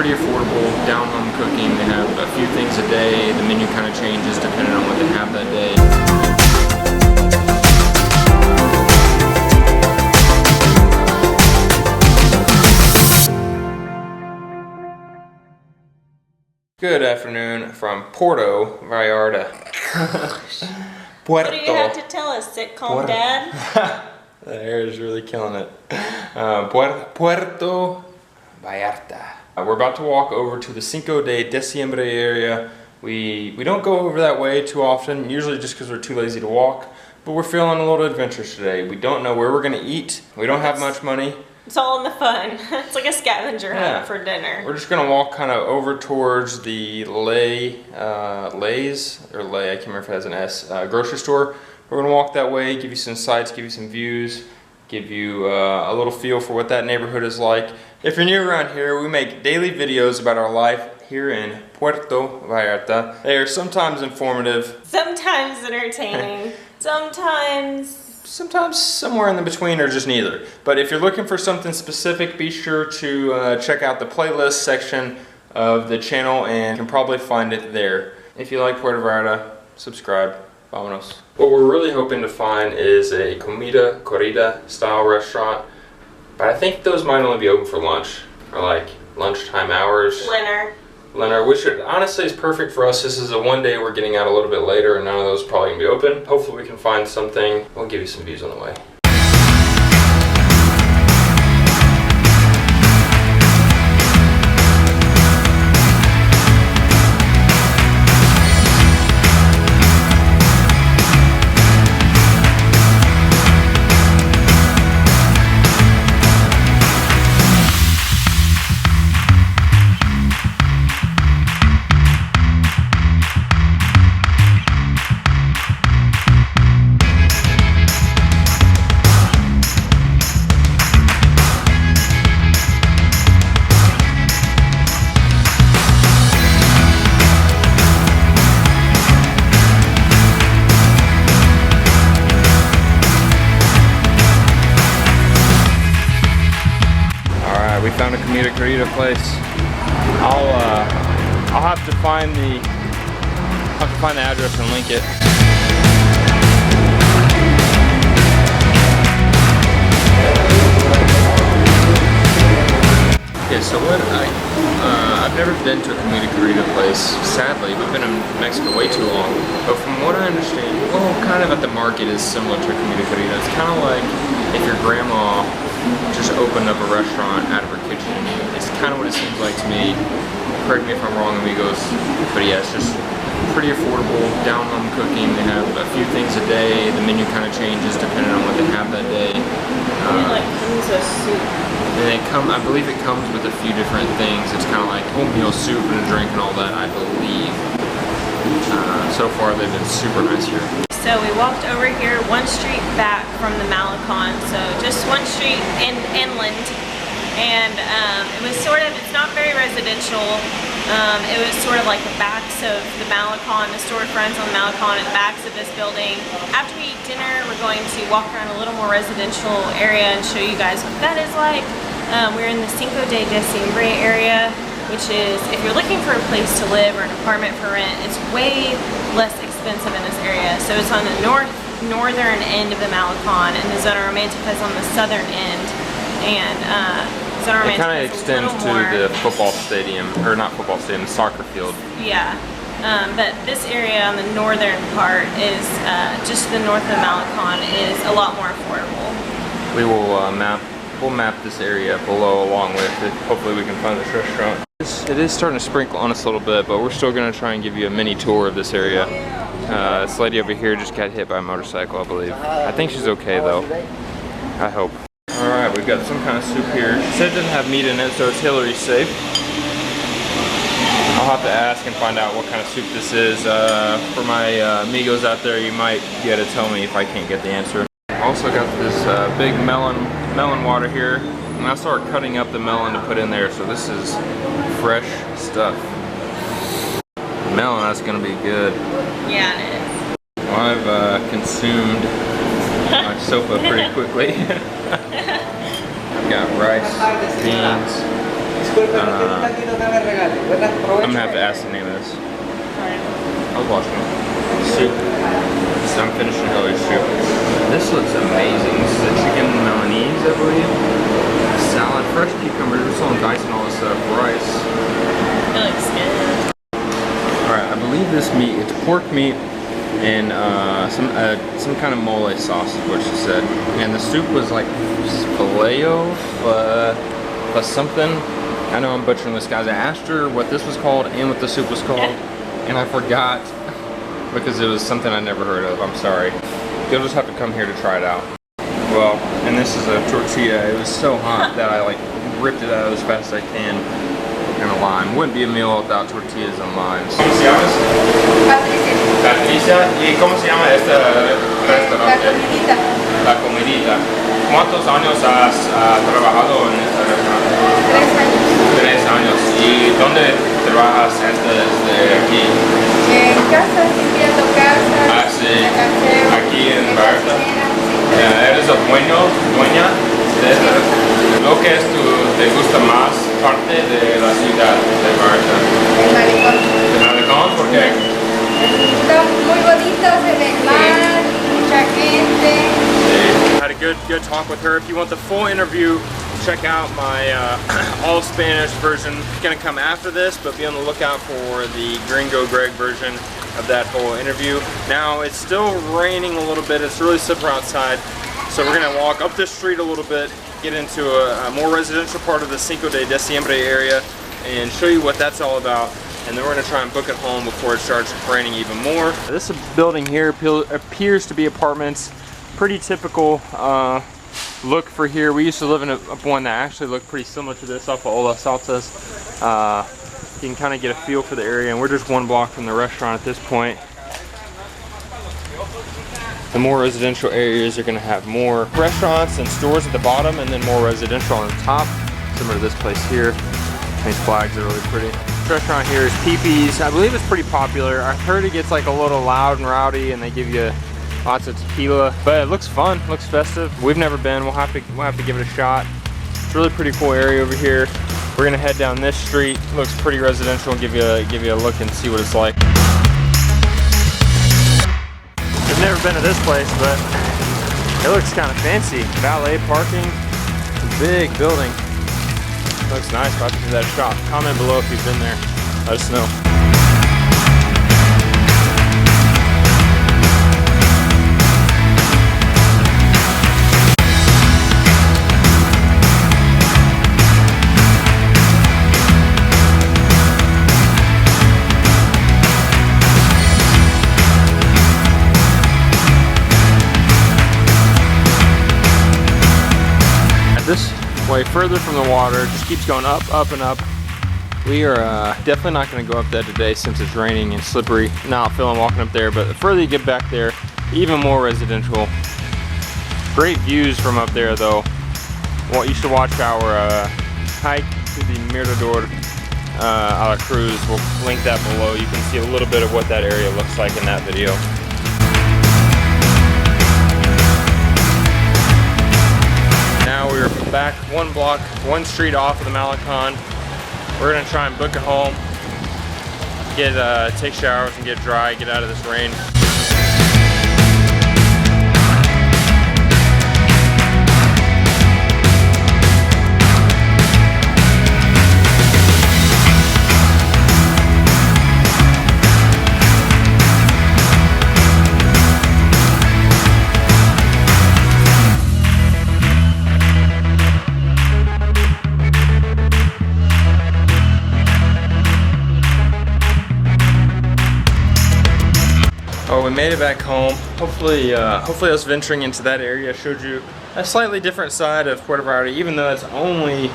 pretty affordable, down-home cooking. They have a few things a day. The menu kind of changes depending on what they have that day. Good afternoon from Puerto Vallarta. What do you have to tell us, sitcom dad? The hair is really killing it. Puerto Vallarta. We're about to walk over to the Cinco de Diciembre area. We don't go over that way too often, usually just because we're too lazy to walk, but we're feeling a little adventurous today. We don't know where we're gonna eat. We don't have much money. It's all in the fun. It's like a scavenger hunt for dinner. We're just gonna walk kind of over towards the Lay's, I can't remember if it has an S, grocery store. We're gonna walk that way, give you some sights, give you some views, give you a little feel for what that neighborhood is like. If you're new around here, we make daily videos about our life here in Puerto Vallarta. They are sometimes informative. Sometimes entertaining. Sometimes somewhere in the between or just neither. But if you're looking for something specific, be sure to check out the playlist section of the channel and you can probably find it there. If you like Puerto Vallarta, subscribe. Vámonos. What we're really hoping to find is a Comida Corrida style restaurant, but I think those might only be open for lunch or like lunchtime hours. Dinner, which honestly is perfect for us. This is a one day we're getting out a little bit later and none of those are probably gonna be open. Hopefully we can find something. We'll give you some views on the way. We found a Comida Corrida place. I'll have to find the address and link it. Okay, so I've never been to a Comida Corrida place, sadly. We've been in Mexico way too long. But from what I understand, well, kind of at the market is similar to a Comida Corrida. It's kind of like if your grandma just opened up a restaurant out of her kitchen. It's kind of what it seems like to me. Correct me if I'm wrong, amigos. But yeah, it's just pretty affordable, down-home cooking. They have a few things a day. The menu kind of changes depending on what they have that day. And like comes a soup. And I believe it comes with a few different things. It's kind of like oatmeal soup and a drink and all that, I believe. So far, they've been super nice here. So we walked over here one street back from the Malecon, so just one street inland, and it was sort of, it's not very residential, it was sort of like the backs of the Malecon, the storefronts on the Malecon and the backs of this building. After we eat dinner, we're going to walk around a little more residential area and show you guys what that is like. We're in the Cinco de Diciembre area, which is, if you're looking for a place to live or an apartment for rent, it's way less expensive in this area. So it's on the northern end of the Malecon, and the Zona Romantica is on the southern end. And Zona Romantica it kind of extends to the football stadium, or not football stadium, the soccer field. Yeah, but this area on the northern part is just to the north of the Malecon is a lot more affordable. We will we'll map this area below along with it. Hopefully we can find this restaurant. It is starting to sprinkle on us a little bit, but we're still going to try and give you a mini tour of this area. This lady over here just got hit by a motorcycle, I believe. I think she's okay though. I hope. Alright, we've got some kind of soup here. It said it doesn't have meat in it, so it's Hillary's safe. I'll have to ask and find out what kind of soup this is. For my amigos out there, you might be able to tell me if I can't get the answer. Also got this big melon water here. And I started cutting up the melon to put in there, so this is fresh stuff. Melon, that's gonna be good. Yeah, it is. Well, I've consumed my sopa pretty quickly. I've got rice, beans, I'm gonna have to ask the name of this. I was watching soup. So I'm finishing early soup. This looks amazing. This is a chicken Milanese, I believe. Salad, fresh cucumbers, we're still dicing all this stuff. Rice. It looks good. Alright, I believe this meat, it's pork meat and some kind of mole sauce is what she said. And the soup was like filet-o, something. I know I'm butchering this, guys. I asked her what this was called and what the soup was called, and I forgot because it was something I never heard of. I'm sorry. You'll just have to come here to try it out. Well, and this is a tortilla. It was so hot that I like ripped it out as fast as I can. And a lime. Wouldn't be a meal without tortillas and limes. ¿Cómo se llama? Patricia. Patricia. ¿Y cómo se llama este restaurante? La comidita. La Comidita. ¿Cuántos años has trabajado en este restaurante? 3 años. 3 años. ¿Y dónde trabajas desde aquí? En casa, limpiando casa. Ah, sí. Casero, Aquí en Vallarta. sí. ¿Eres el dueña de este? ¿Lo que te gusta más parte de la ciudad de Vallarta? El malecón. ¿De Malecón? ¿Por qué? Está muy bonito, se ve el mar, mucha gente. Had a good talk with her. If you want the full interview, check out my all Spanish version. It's gonna come after this, but be on the lookout for the Gringo Greg version of that whole interview. Now it's still raining a little bit. It's really slippery outside, so we're gonna walk up this street a little bit, get into a more residential part of the Cinco de Diciembre area, and show you what that's all about. And then we're gonna try and book it home before it starts raining even more. This building here appears to be apartments. Pretty typical look for here. We used to live in one that actually looked pretty similar to this off of Ola Saltas. You can kind of get a feel for the area, and we're just 1 block from the restaurant at this point. The more residential areas are going to have more restaurants and stores at the bottom, and then more residential on the top, similar to this place here. These flags are really pretty. This restaurant here is Peepee's. I believe it's pretty popular. I've heard it gets like a little loud and rowdy, and they give you lots of tequila, but it looks fun, looks festive. We've never been. We'll have to give it a shot. It's a really pretty cool area over here. We're gonna head down this street. Looks pretty residential, and give you a look and see what it's like. I've never been to this place, but it looks kind of fancy. Valet parking, big building. Looks nice. I'll have to give that a shot. Comment below if you've been there. Let us know. This way further from the water, just keeps going up, up, and up. We are definitely not going to go up that today since it's raining and slippery. Not feeling walking up there, but the further you get back there, even more residential. Great views from up there though. Well, you should watch our hike to the Mirador a la Cruz. We'll link that below. You can see a little bit of what that area looks like in that video. Now we're back 1 block, 1 street off of the Malecon. We're gonna try and book it home, take showers and get dry, get out of this rain. Oh, we made it back home. Hopefully us venturing into that area showed you a slightly different side of Puerto Vallarta, even though it's only,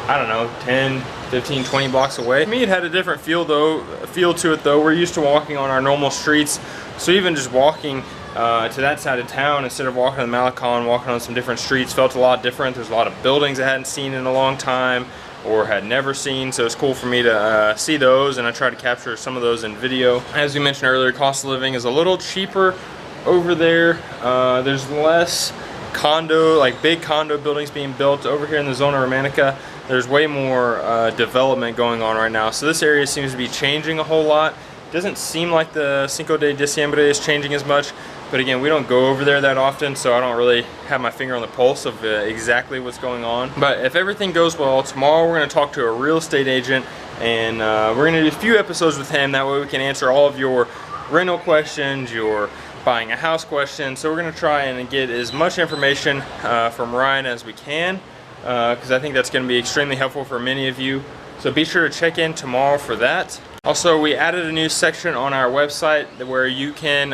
I don't know, 10, 15, 20 blocks away. To me, it had a different feel to it though. We're used to walking on our normal streets, so even just walking to that side of town instead of walking on the Malecon, walking on some different streets felt a lot different. There's a lot of buildings I hadn't seen in a long time or had never seen, so it's cool for me to see those, and I try to capture some of those in video. As we mentioned earlier, cost of living is a little cheaper over there. There's less big condo buildings being built over here in the Zona Romanica. there's way more development going on right now. So this area seems to be changing a whole lot. Doesn't seem like the Cinco de Diciembre is changing as much, but again, we don't go over there that often, so I don't really have my finger on the pulse of exactly what's going on. But if everything goes well, tomorrow we're going to talk to a real estate agent, and we're going to do a few episodes with him. That way we can answer all of your rental questions, your buying a house questions. So we're going to try and get as much information from Ryan as we can, because I think that's going to be extremely helpful for many of you. So be sure to check in tomorrow for that. Also, we added a new section on our website where you can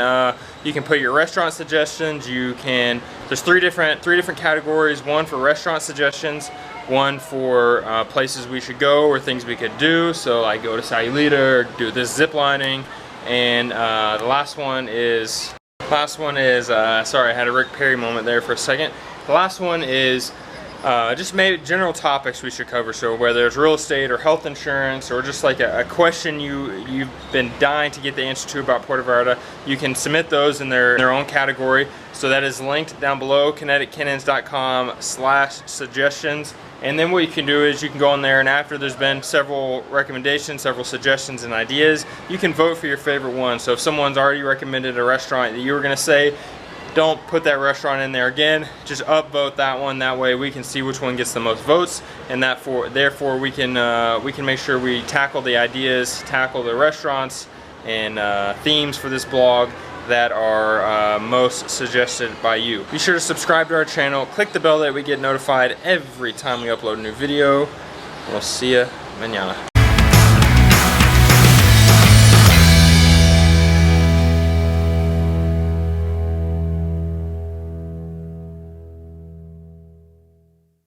put your restaurant suggestions. There's three different categories. One for restaurant suggestions, one for places we should go or things we could do. So like go to Sayulita or do this zip lining. And the last one is sorry, I had a Rick Perry moment there for a second. The last one is just maybe general topics we should cover. So whether it's real estate or health insurance or just like a question you've been dying to get the answer to about Puerto Vallarta, you can submit those in their own category. So that is linked down below, kinetickittens.com/suggestions. And then what you can do is you can go in there, and after there's been several recommendations, several suggestions and ideas, you can vote for your favorite one. So if someone's already recommended a restaurant that you were going to say, don't put that restaurant in there again, just upvote that one. That way we can see which one gets the most votes, and therefore we can make sure we tackle the ideas, tackle the restaurants and themes for this blog that are most suggested by you. Be sure to subscribe to our channel, click the bell that we get notified every time we upload a new video. We'll see ya mañana.